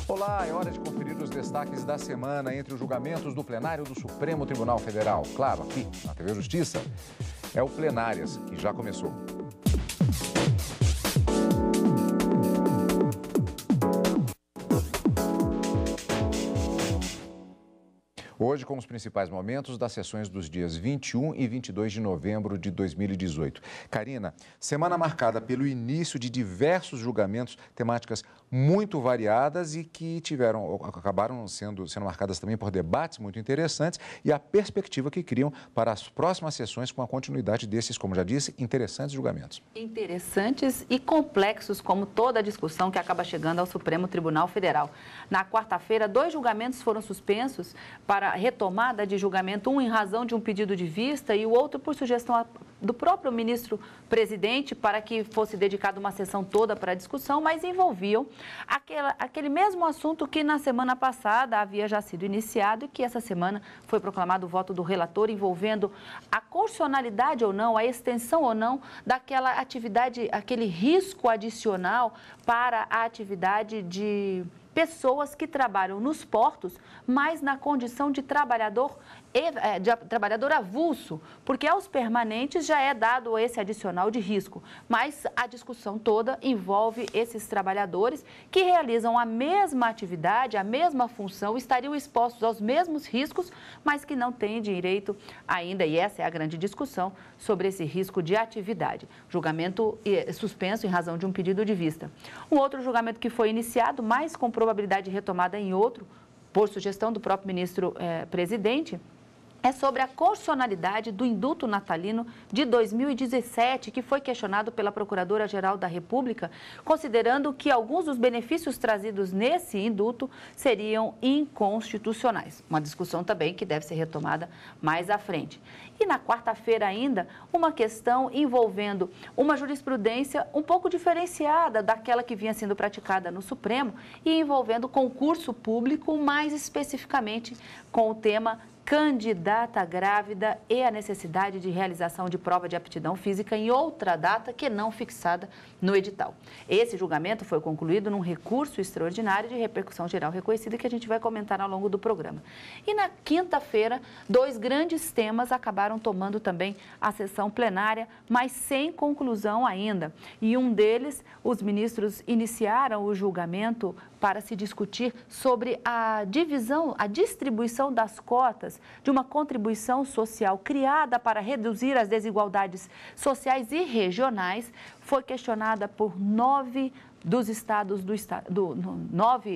Olá, é hora de conferir os destaques da semana entre os julgamentos do plenário do Supremo Tribunal Federal. Claro, aqui na TV Justiça. É o Plenárias, que já começou. Hoje, com os principais momentos das sessões dos dias 21 e 22 de novembro de 2018. Karina, semana marcada pelo início de diversos julgamentos, temáticas muito variadas e que acabaram sendo marcadas também por debates muito interessantes e a perspectiva que criam para as próximas sessões com a continuidade desses, como já disse, interessantes julgamentos. Interessantes e complexos, como toda a discussão que acaba chegando ao Supremo Tribunal Federal. Na quarta-feira, 2 julgamentos foram suspensos para retomada de julgamento, um em razão de um pedido de vista e o outro por sugestão do próprio ministro-presidente para que fosse dedicada uma sessão toda para a discussão, mas envolviam aquele mesmo assunto que na semana passada havia já sido iniciado e que essa semana foi proclamado o voto do relator envolvendo a constitucionalidade ou não, a extensão ou não daquela atividade, aquele risco adicional para a atividade de pessoas que trabalham nos portos, mas na condição de trabalhador avulso, porque aos permanentes já é dado esse adicional de risco. Mas a discussão toda envolve esses trabalhadores que realizam a mesma atividade, a mesma função, estariam expostos aos mesmos riscos, mas que não têm direito ainda, e essa é a grande discussão, sobre esse risco de atividade. Julgamento suspenso em razão de um pedido de vista. Um outro julgamento que foi iniciado, mas com probabilidade de retomada em outro, por sugestão do próprio ministro-presidente, é sobre a constitucionalidade do indulto natalino de 2017, que foi questionado pela Procuradora-Geral da República, considerando que alguns dos benefícios trazidos nesse indulto seriam inconstitucionais. Uma discussão também que deve ser retomada mais à frente. E na quarta-feira ainda, uma questão envolvendo uma jurisprudência um pouco diferenciada daquela que vinha sendo praticada no Supremo e envolvendo concurso público, mais especificamente com o tema candidata grávida e a necessidade de realização de prova de aptidão física em outra data que não fixada no edital. Esse julgamento foi concluído num recurso extraordinário de repercussão geral reconhecida que a gente vai comentar ao longo do programa. E na quinta-feira, 2 grandes temas acabaram tomando também a sessão plenária, mas sem conclusão ainda. E um deles, os ministros iniciaram o julgamento para se discutir sobre a distribuição das cotas de uma contribuição social criada para reduzir as desigualdades sociais e regionais, foi questionada por 9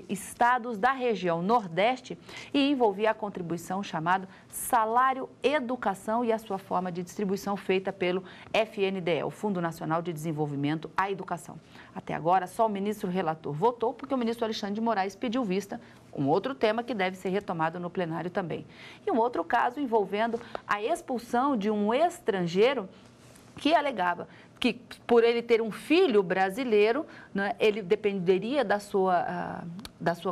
estados da região Nordeste e envolvia a contribuição chamada Salário Educação e a sua forma de distribuição feita pelo FNDE, o Fundo Nacional de Desenvolvimento à Educação. Até agora, só o ministro relator votou porque o ministro Alexandre de Moraes pediu vista, um outro tema que deve ser retomado no plenário também. E um outro caso envolvendo a expulsão de um estrangeiro que alegava que, por ele ter um filho brasileiro, né, ele dependeria da sua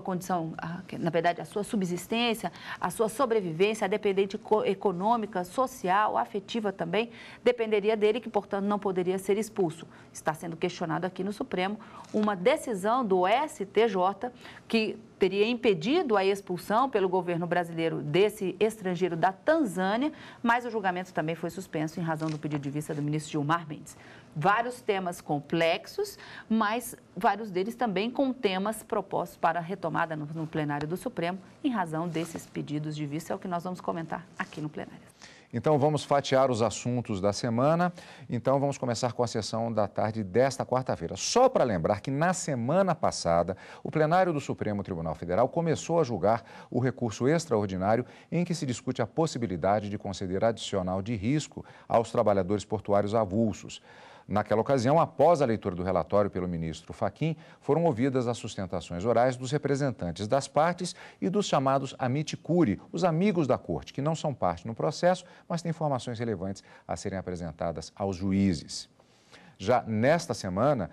condição, na verdade, a sua subsistência, a sua sobrevivência, a dependente econômica, social, afetiva também, dependeria dele, que, portanto, não poderia ser expulso. Está sendo questionado aqui no Supremo uma decisão do STJ que teria impedido a expulsão pelo governo brasileiro desse estrangeiro da Tanzânia, mas o julgamento também foi suspenso em razão do pedido de vista do ministro Gilmar Mendes. Vários temas complexos, mas vários deles também com temas propostos para retomada no plenário do Supremo, em razão desses pedidos de vista, é o que nós vamos comentar aqui no plenário. Então, vamos fatiar os assuntos da semana. Então, vamos começar com a sessão da tarde desta quarta-feira. Só para lembrar que, na semana passada, o plenário do Supremo Tribunal Federal começou a julgar o recurso extraordinário em que se discute a possibilidade de conceder adicional de risco aos trabalhadores portuários avulsos. Naquela ocasião, após a leitura do relatório pelo ministro Fachin, foram ouvidas as sustentações orais dos representantes das partes e dos chamados amici curiae, os amigos da corte, que não são parte no processo, mas têm informações relevantes a serem apresentadas aos juízes. Já nesta semana,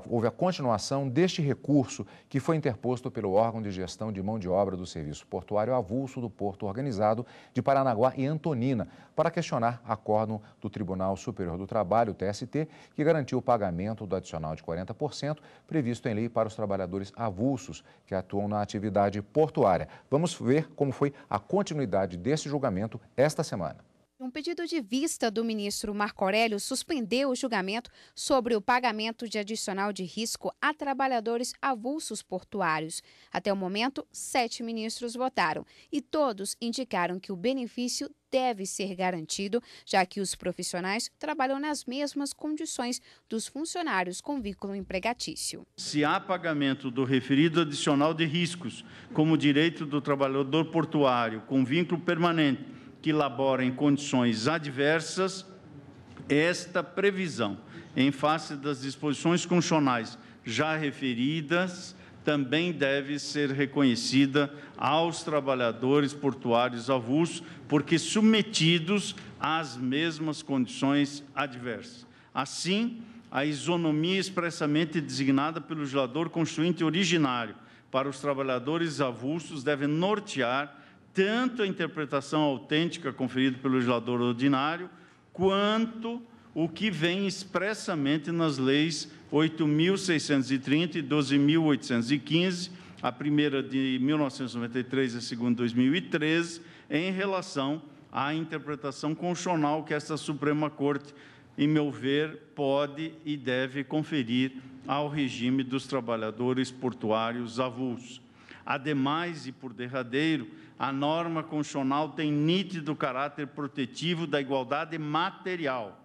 houve a continuação deste recurso que foi interposto pelo órgão de gestão de mão de obra do Serviço Portuário Avulso do Porto Organizado de Paranaguá e Antonina, para questionar acórdão do Tribunal Superior do Trabalho, o TST, que garantiu o pagamento do adicional de 40% previsto em lei para os trabalhadores avulsos que atuam na atividade portuária. Vamos ver como foi a continuidade desse julgamento esta semana. Um pedido de vista do ministro Marco Aurélio suspendeu o julgamento sobre o pagamento de adicional de risco a trabalhadores avulsos portuários. Até o momento, 7 ministros votaram e todos indicaram que o benefício deve ser garantido, já que os profissionais trabalham nas mesmas condições dos funcionários com vínculo empregatício. Se há pagamento do referido adicional de riscos, como direito do trabalhador portuário com vínculo permanente, que labora em condições adversas, esta previsão, em face das disposições constitucionais já referidas, também deve ser reconhecida aos trabalhadores portuários avulsos, porque submetidos às mesmas condições adversas. Assim, a isonomia expressamente designada pelo legislador constituinte originário para os trabalhadores avulsos deve nortear tanto a interpretação autêntica conferida pelo legislador ordinário, quanto o que vem expressamente nas leis 8.630 e 12.815, a primeira de 1993 e a segunda de 2013, em relação à interpretação constitucional que esta Suprema Corte, em meu ver, pode e deve conferir ao regime dos trabalhadores portuários avulsos. Ademais, e por derradeiro, a norma constitucional tem nítido caráter protetivo da igualdade material.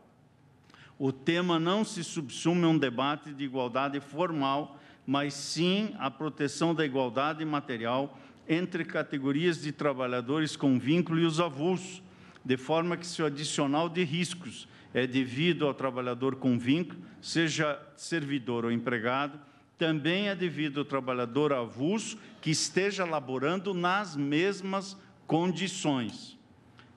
O tema não se subsume a um debate de igualdade formal, mas sim a proteção da igualdade material entre categorias de trabalhadores com vínculo e os avulsos, de forma que se o adicional de riscos é devido ao trabalhador com vínculo, seja servidor ou empregado, também é devido ao trabalhador avulso que esteja laborando nas mesmas condições.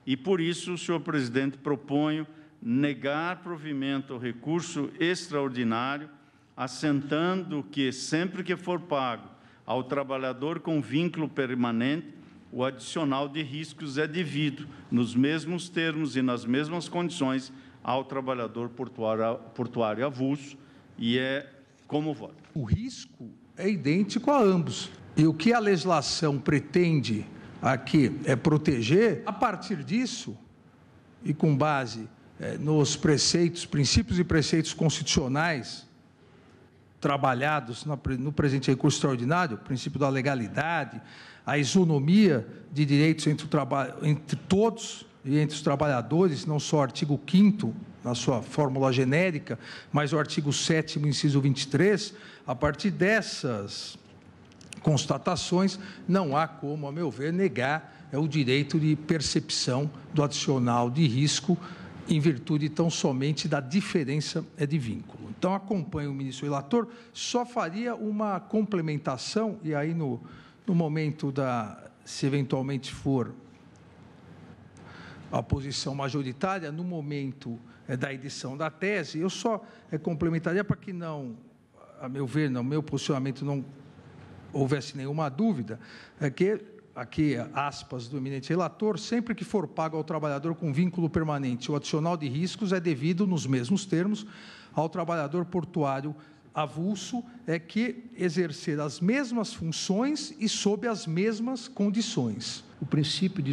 E, por isso, senhor presidente, proponho negar provimento ao recurso extraordinário, assentando que, sempre que for pago ao trabalhador com vínculo permanente, o adicional de riscos é devido, nos mesmos termos e nas mesmas condições, ao trabalhador portuário avulso, e é como voto. O risco é idêntico a ambos. E o que a legislação pretende aqui é proteger, a partir disso, e com base nos preceitos, princípios e preceitos constitucionais trabalhados no presente recurso extraordinário, o princípio da legalidade, a isonomia de direitos entre todos e entre os trabalhadores, não só o artigo 5º, na sua fórmula genérica, mas o artigo 7º, inciso 23, a partir dessas constatações, não há como, a meu ver, negar o direito de percepção do adicional de risco em virtude tão somente da diferença de vínculo. Então, acompanho o ministro relator, só faria uma complementação, e aí no momento se eventualmente for a posição majoritária, no momento da edição da tese, eu só complementaria para que não, a meu ver, no meu posicionamento não houvesse nenhuma dúvida, que, aqui, aspas do eminente relator, sempre que for pago ao trabalhador com vínculo permanente o adicional de riscos é devido, nos mesmos termos, ao trabalhador portuário avulso que exercer as mesmas funções e sob as mesmas condições. O princípio de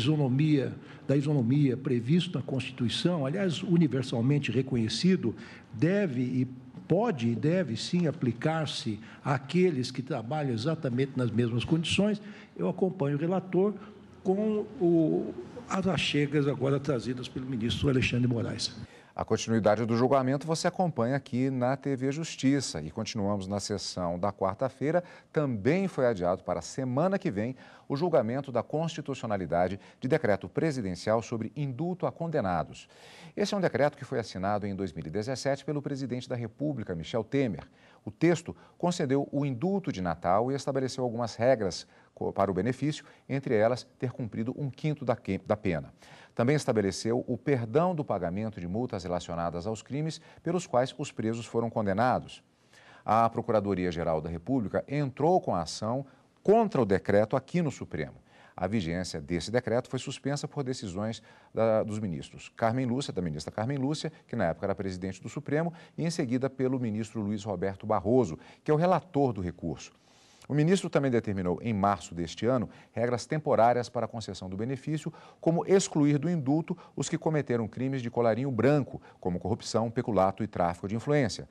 da isonomia previsto na Constituição, aliás, universalmente reconhecido, deve e pode e deve sim aplicar-se àqueles que trabalham exatamente nas mesmas condições. Eu acompanho o relator com as achegas agora trazidas pelo ministro Alexandre de Moraes. A continuidade do julgamento você acompanha aqui na TV Justiça e continuamos na sessão da quarta-feira. Também foi adiado para a semana que vem o julgamento da constitucionalidade de decreto presidencial sobre indulto a condenados. Esse é um decreto que foi assinado em 2017 pelo presidente da República, Michel Temer. O texto concedeu o indulto de Natal e estabeleceu algumas regras para o benefício, entre elas ter cumprido 1/5 da pena. Também estabeleceu o perdão do pagamento de multas relacionadas aos crimes pelos quais os presos foram condenados. A Procuradoria-Geral da República entrou com a ação contra o decreto aqui no Supremo. A vigência desse decreto foi suspensa por decisões dos ministros da ministra Carmen Lúcia, que na época era presidente do Supremo, e em seguida pelo ministro Luiz Roberto Barroso, que é o relator do recurso. O ministro também determinou, em março deste ano, regras temporárias para a concessão do benefício, como excluir do indulto os que cometeram crimes de colarinho branco, como corrupção, peculato e tráfico de influência.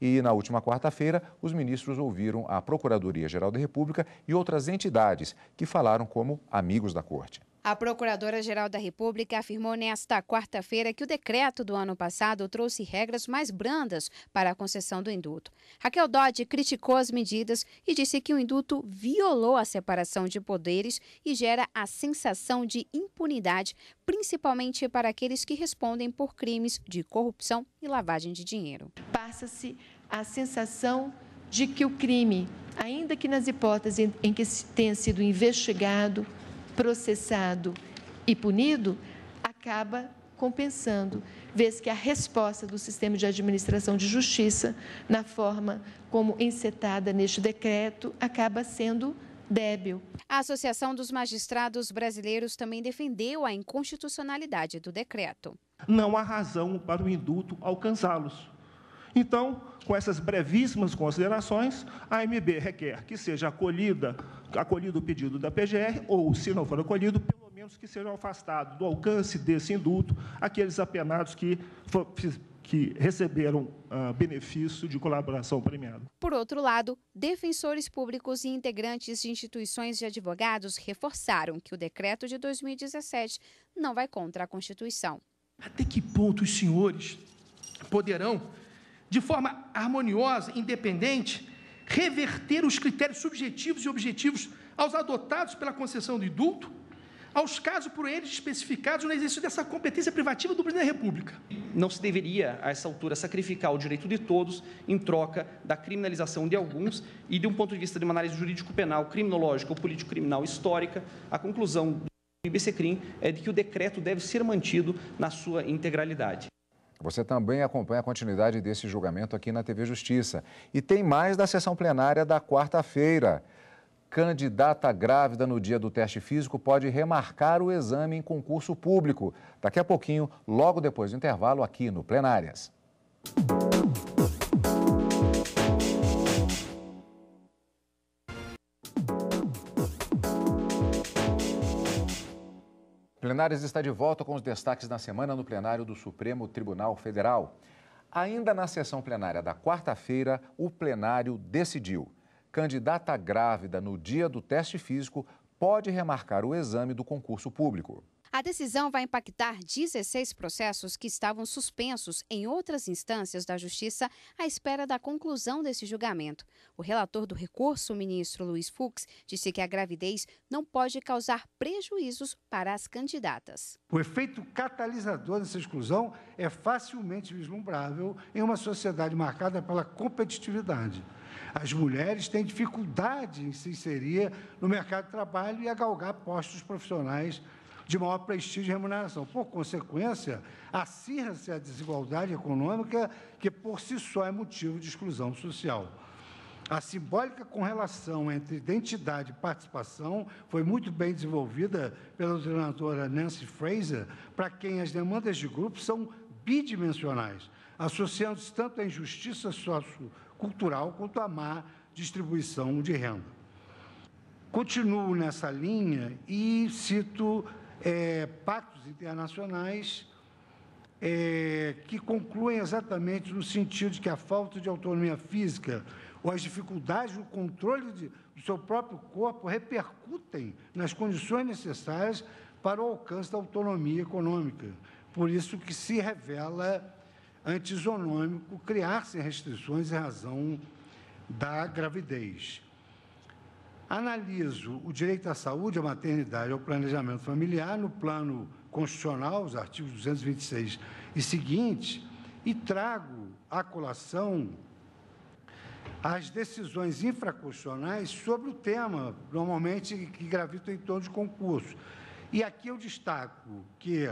E, na última quarta-feira, os ministros ouviram a Procuradoria-Geral da República e outras entidades que falaram como amigos da Corte. A Procuradora-Geral da República afirmou nesta quarta-feira que o decreto do ano passado trouxe regras mais brandas para a concessão do indulto. Raquel Dodge criticou as medidas e disse que o indulto violou a separação de poderes e gera a sensação de impunidade, principalmente para aqueles que respondem por crimes de corrupção e lavagem de dinheiro. Passa-se a sensação de que o crime, ainda que nas hipóteses em que tenha sido investigado, processado e punido, acaba compensando, vez que a resposta do sistema de administração de justiça, na forma como encetada neste decreto, acaba sendo débil. A Associação dos Magistrados Brasileiros também defendeu a inconstitucionalidade do decreto. Não há razão para o indulto alcançá-los. Então, com essas brevíssimas considerações, a AMB requer que seja acolhido o pedido da PGR, ou, se não for acolhido, pelo menos que sejam afastados do alcance desse indulto aqueles apenados que receberam benefício de colaboração premiada. Por outro lado, defensores públicos e integrantes de instituições de advogados reforçaram que o decreto de 2017 não vai contra a Constituição. Até que ponto os senhores poderão, de forma harmoniosa, independente, reverter os critérios subjetivos e objetivos aos adotados pela concessão do indulto, aos casos por eles especificados no exercício dessa competência privativa do Presidente da República? Não se deveria, a essa altura, sacrificar o direito de todos em troca da criminalização de alguns e, de um ponto de vista de uma análise jurídico-penal, criminológica ou político-criminal histórica, a conclusão do IBCCRIM é de que o decreto deve ser mantido na sua integralidade. Você também acompanha a continuidade desse julgamento aqui na TV Justiça. E tem mais da sessão plenária da quarta-feira. Candidata grávida no dia do teste físico pode remarcar o exame em concurso público. Daqui a pouquinho, logo depois do intervalo, aqui no Plenárias. Plenárias está de volta com os destaques da semana no plenário do Supremo Tribunal Federal. Ainda na sessão plenária da quarta-feira, o plenário decidiu: candidata grávida no dia do teste físico pode remarcar o exame do concurso público. A decisão vai impactar 16 processos que estavam suspensos em outras instâncias da Justiça à espera da conclusão desse julgamento. O relator do recurso, o ministro Luiz Fux, disse que a gravidez não pode causar prejuízos para as candidatas. O efeito catalisador dessa exclusão é facilmente vislumbrável em uma sociedade marcada pela competitividade. As mulheres têm dificuldade em se inserir no mercado de trabalho e a galgar postos profissionais de maior prestígio e remuneração. Por consequência, acirra-se a desigualdade econômica, que por si só é motivo de exclusão social. A simbólica correlação entre identidade e participação foi muito bem desenvolvida pela doutrinatora Nancy Fraser, para quem as demandas de grupo são bidimensionais, associando-se tanto à injustiça sociocultural quanto à má distribuição de renda. Continuo nessa linha e cito pactos internacionais que concluem exatamente no sentido de que a falta de autonomia física ou as dificuldades no controle do seu próprio corpo repercutem nas condições necessárias para o alcance da autonomia econômica. Por isso que se revela antisonômico criar-se restrições em razão da gravidez. Analiso o direito à saúde, à maternidade e ao planejamento familiar no plano constitucional, os artigos 226 e seguintes, e trago à colação as decisões infraconstitucionais sobre o tema, normalmente que gravitam em torno de concurso. E aqui eu destaco que,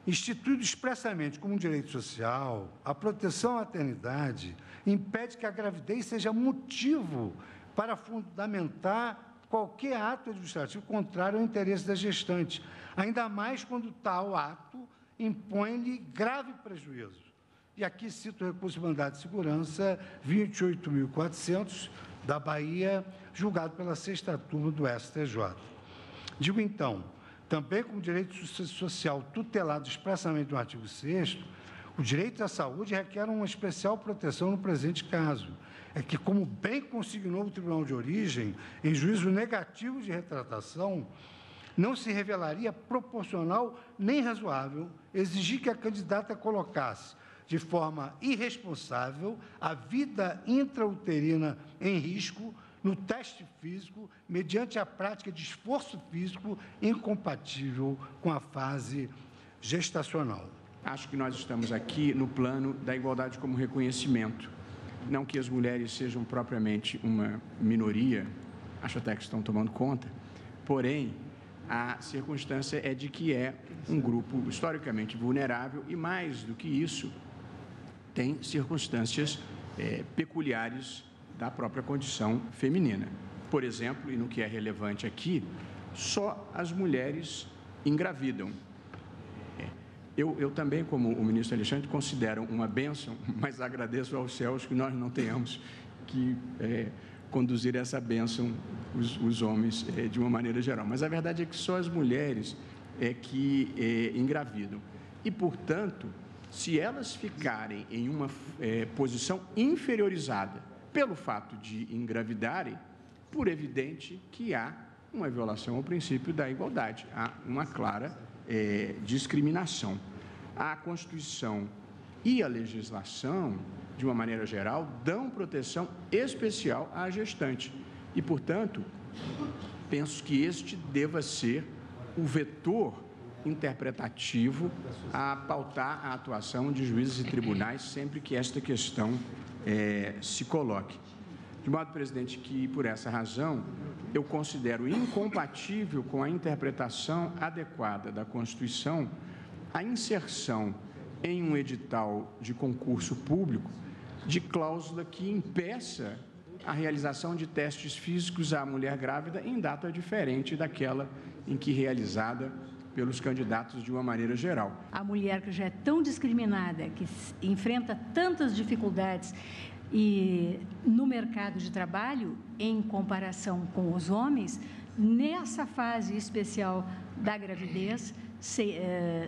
instituído expressamente como um direito social, a proteção à maternidade impede que a gravidez seja motivo para fundamentar qualquer ato administrativo contrário ao interesse da gestante, ainda mais quando tal ato impõe-lhe grave prejuízo. E aqui cito o recurso de mandado de segurança 28.400 da Bahia, julgado pela 6ª turma do STJ. Digo então, também como direito social tutelado expressamente no artigo 6º, o direito à saúde requer uma especial proteção no presente caso. É que, como bem consignou o Tribunal de Origem, em juízo negativo de retratação, não se revelaria proporcional nem razoável exigir que a candidata colocasse de forma irresponsável a vida intrauterina em risco no teste físico, mediante a prática de esforço físico incompatível com a fase gestacional. Acho que nós estamos aqui no plano da igualdade como reconhecimento. Não que as mulheres sejam propriamente uma minoria, acho até que estão tomando conta, porém, a circunstância é de que é um grupo historicamente vulnerável e, mais do que isso, tem circunstâncias peculiares da própria condição feminina. Por exemplo, e no que é relevante aqui, só as mulheres engravidam. Eu também, como o ministro Alexandre, considero uma bênção, mas agradeço aos céus que nós não tenhamos que conduzir essa bênção, os homens, de uma maneira geral. Mas a verdade é que só as mulheres que engravidam. E, portanto, se elas ficarem em uma posição inferiorizada pelo fato de engravidarem, por evidente que há uma violação ao princípio da igualdade, há uma clara discriminação. A Constituição e a legislação, de uma maneira geral, dão proteção especial à gestante. E, portanto, penso que este deva ser o vetor interpretativo a pautar a atuação de juízes e tribunais sempre que esta questão se coloque. De modo, presidente, que, por essa razão, eu considero incompatível com a interpretação adequada da Constituição a inserção em um edital de concurso público de cláusula que impeça a realização de testes físicos à mulher grávida em data diferente daquela em que realizada pelos candidatos de uma maneira geral. A mulher que já é tão discriminada, que enfrenta tantas dificuldades no mercado de trabalho, em comparação com os homens, nessa fase especial da gravidez,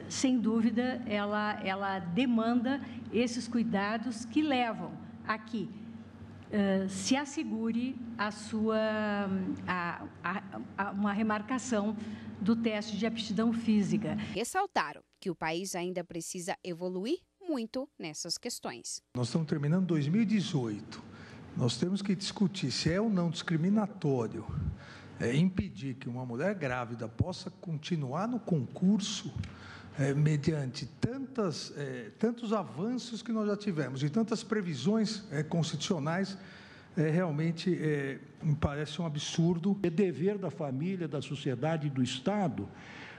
sem dúvida, ela demanda esses cuidados que levam a que se assegure uma remarcação do teste de aptidão física. Ressaltaram que o país ainda precisa evoluir muito nessas questões. Nós estamos terminando 2018. Nós temos que discutir se é ou não discriminatório impedir que uma mulher grávida possa continuar no concurso mediante tantos avanços que nós já tivemos e tantas previsões constitucionais. Realmente me parece um absurdo. É dever da família, da sociedade e do Estado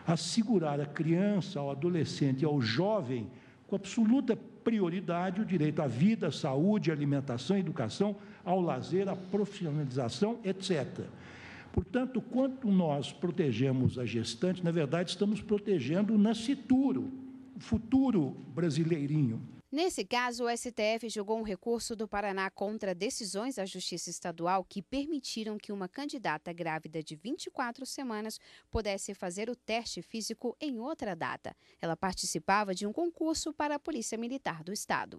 assegurar à criança, ao adolescente e ao jovem, com absoluta prioridade, o direito à vida, à saúde, à alimentação, à educação, ao lazer, à profissionalização, etc. Portanto, quanto nós protegemos a gestante, na verdade, estamos protegendo o nascituro, o futuro brasileirinho. Nesse caso, o STF julgou um recurso do Paraná contra decisões da Justiça Estadual que permitiram que uma candidata grávida de 24 semanas pudesse fazer o teste físico em outra data. Ela participava de um concurso para a Polícia Militar do Estado.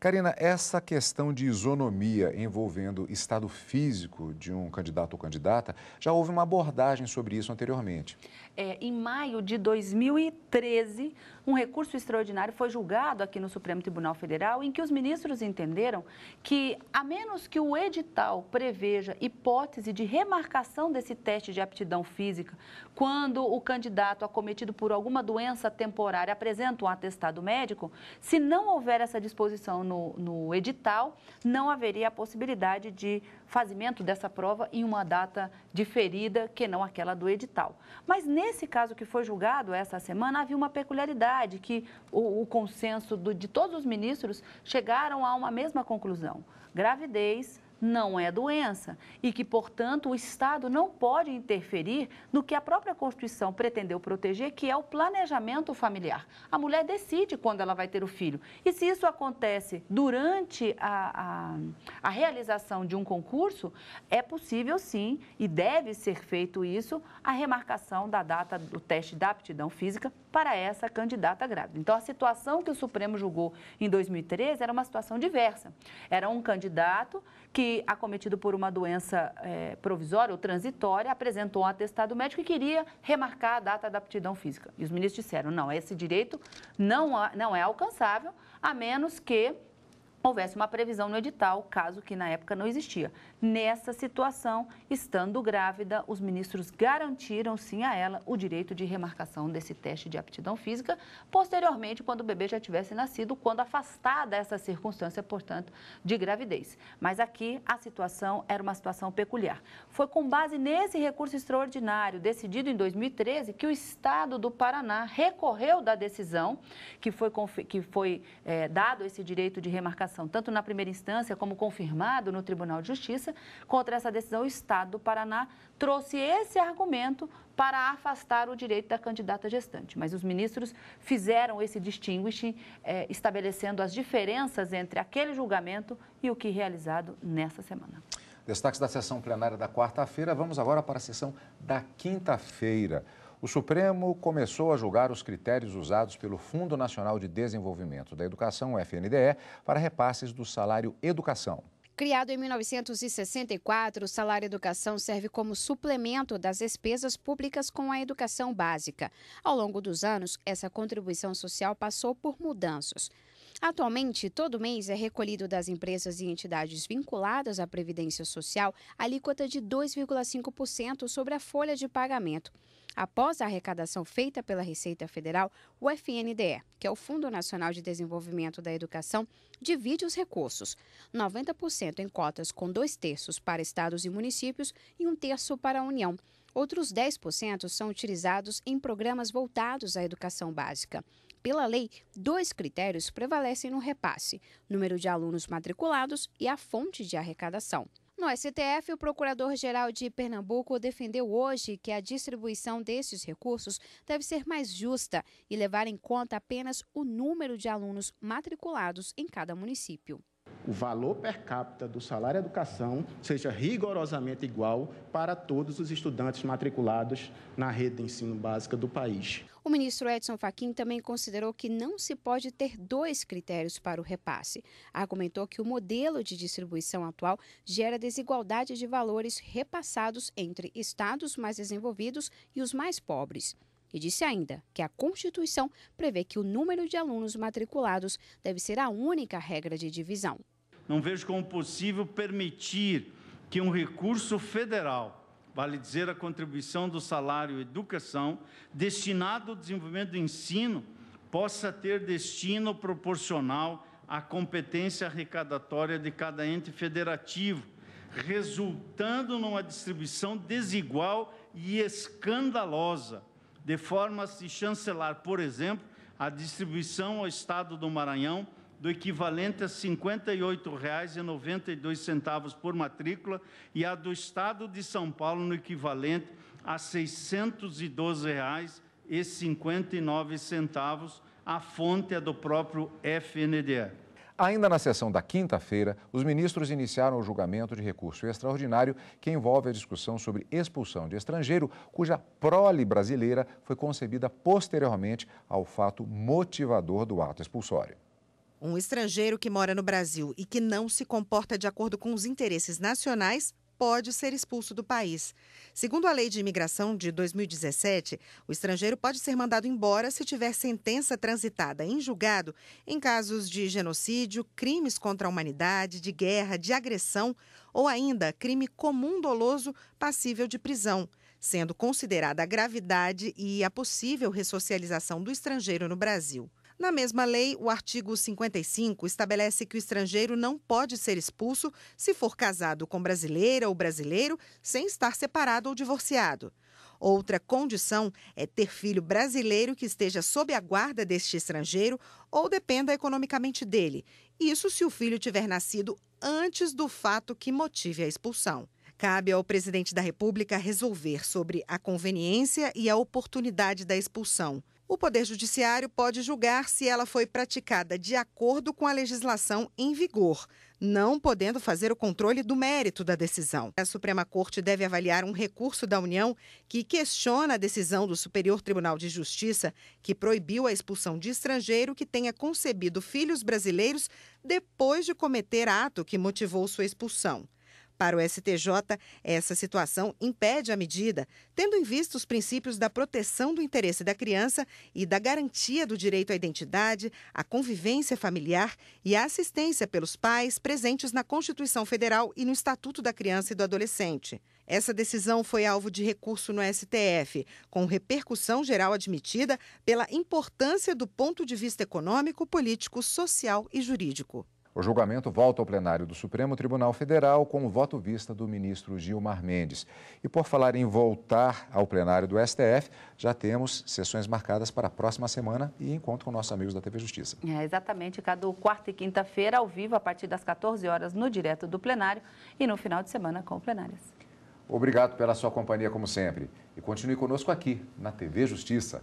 Karina, essa questão de isonomia envolvendo estado físico de um candidato ou candidata, já houve uma abordagem sobre isso anteriormente. Em maio de 2013, um recurso extraordinário foi julgado aqui no Supremo Tribunal Federal, em que os ministros entenderam que, a menos que o edital preveja hipótese de remarcação desse teste de aptidão física, quando o candidato acometido por alguma doença temporária apresenta um atestado médico, se não houver essa disposição no edital, não haveria a possibilidade de fazimento dessa prova em uma data diferida que não aquela do edital. Mas nesse caso que foi julgado essa semana, havia uma peculiaridade que o consenso de todos os ministros chegaram a uma mesma conclusão. Gravidez não é doença e que, portanto, o Estado não pode interferir no que a própria Constituição pretendeu proteger, que é o planejamento familiar. A mulher decide quando ela vai ter o filho. E se isso acontece durante a realização de um concurso, é possível sim, e deve ser feito isso, a remarcação da data do teste da aptidão física para essa candidata grávida. Então, a situação que o Supremo julgou em 2013 era uma situação diversa. Era um candidato que, acometido por uma doença provisória ou transitória, apresentou um atestado médico e queria remarcar a data da aptidão física. E os ministros disseram, não, esse direito não é alcançável, a menos que houvesse uma previsão no edital, caso que na época não existia. Nessa situação, estando grávida, os ministros garantiram sim a ela o direito de remarcação desse teste de aptidão física, posteriormente, quando o bebê já tivesse nascido, quando afastada essa circunstância, portanto, de gravidez. Mas aqui a situação era uma situação peculiar. Foi com base nesse recurso extraordinário, decidido em 2013, que o Estado do Paraná recorreu da decisão que foi dado esse direito de remarcação tanto na primeira instância como confirmado no Tribunal de Justiça. Contra essa decisão, o Estado do Paraná trouxe esse argumento para afastar o direito da candidata gestante. Mas os ministros fizeram esse distinguishing, estabelecendo as diferenças entre aquele julgamento e o que realizado nessa semana. Destaques da sessão plenária da quarta-feira. Vamos agora para a sessão da quinta-feira. O Supremo começou a julgar os critérios usados pelo Fundo Nacional de Desenvolvimento da Educação, o FNDE, para repasses do salário educação. Criado em 1964, o salário educação serve como suplemento das despesas públicas com a educação básica. Ao longo dos anos, essa contribuição social passou por mudanças. Atualmente, todo mês é recolhido das empresas e entidades vinculadas à Previdência Social a alíquota de 2,5% sobre a folha de pagamento. Após a arrecadação feita pela Receita Federal, o FNDE, que é o Fundo Nacional de Desenvolvimento da Educação, divide os recursos, 90% em cotas com 2/3 para estados e municípios e 1/3 para a União. Outros 10% são utilizados em programas voltados à educação básica. Pela lei, 2 critérios prevalecem no repasse: número de alunos matriculados e a fonte de arrecadação. No STF, o Procurador-Geral de Pernambuco defendeu hoje que a distribuição desses recursos deve ser mais justa e levar em conta apenas o número de alunos matriculados em cada município. O valor per capita do salário educação seja rigorosamente igual para todos os estudantes matriculados na rede de ensino básica do país. O ministro Edson Fachin também considerou que não se pode ter 2 critérios para o repasse. Argumentou que o modelo de distribuição atual gera desigualdade de valores repassados entre estados mais desenvolvidos e os mais pobres. E disse ainda que a Constituição prevê que o número de alunos matriculados deve ser a única regra de divisão. Não vejo como possível permitir que um recurso federal, vale dizer a contribuição do salário educação, destinado ao desenvolvimento do ensino, possa ter destino proporcional à competência arrecadatória de cada ente federativo, resultando numa distribuição desigual e escandalosa, de forma a se chancelar, por exemplo, a distribuição ao Estado do Maranhão do equivalente a R$ 58,92 por matrícula e a do Estado de São Paulo no equivalente a R$ 612,59. A fonte é do próprio FNDE. Ainda na sessão da quinta-feira, os ministros iniciaram o julgamento de recurso extraordinário que envolve a discussão sobre expulsão de estrangeiro, cuja prole brasileira foi concebida posteriormente ao fato motivador do ato expulsório. Um estrangeiro que mora no Brasil e que não se comporta de acordo com os interesses nacionais pode ser expulso do país. Segundo a Lei de Imigração de 2017, o estrangeiro pode ser mandado embora se tiver sentença transitada em julgado em casos de genocídio, crimes contra a humanidade, de guerra, de agressão ou ainda crime comum doloso passível de prisão, sendo considerada a gravidade e a possível ressocialização do estrangeiro no Brasil. Na mesma lei, o artigo 55 estabelece que o estrangeiro não pode ser expulso se for casado com brasileira ou brasileiro sem estar separado ou divorciado. Outra condição é ter filho brasileiro que esteja sob a guarda deste estrangeiro ou dependa economicamente dele. Isso se o filho tiver nascido antes do fato que motive a expulsão. Cabe ao presidente da República resolver sobre a conveniência e a oportunidade da expulsão. O Poder Judiciário pode julgar se ela foi praticada de acordo com a legislação em vigor, não podendo fazer o controle do mérito da decisão. A Suprema Corte deve avaliar um recurso da União que questiona a decisão do Superior Tribunal de Justiça, que proibiu a expulsão de estrangeiro que tenha concebido filhos brasileiros depois de cometer ato que motivou sua expulsão. Para o STJ, essa situação impede a medida, tendo em vista os princípios da proteção do interesse da criança e da garantia do direito à identidade, à convivência familiar e à assistência pelos pais presentes na Constituição Federal e no Estatuto da Criança e do Adolescente. Essa decisão foi alvo de recurso no STF, com repercussão geral admitida pela importância do ponto de vista econômico, político, social e jurídico. O julgamento volta ao plenário do Supremo Tribunal Federal com o voto vista do ministro Gilmar Mendes. E por falar em voltar ao plenário do STF, já temos sessões marcadas para a próxima semana e encontro com nossos amigos da TV Justiça. Exatamente, cada quarta e quinta-feira ao vivo a partir das 14 horas no direto do plenário e no final de semana com plenárias. Obrigado pela sua companhia como sempre e continue conosco aqui na TV Justiça.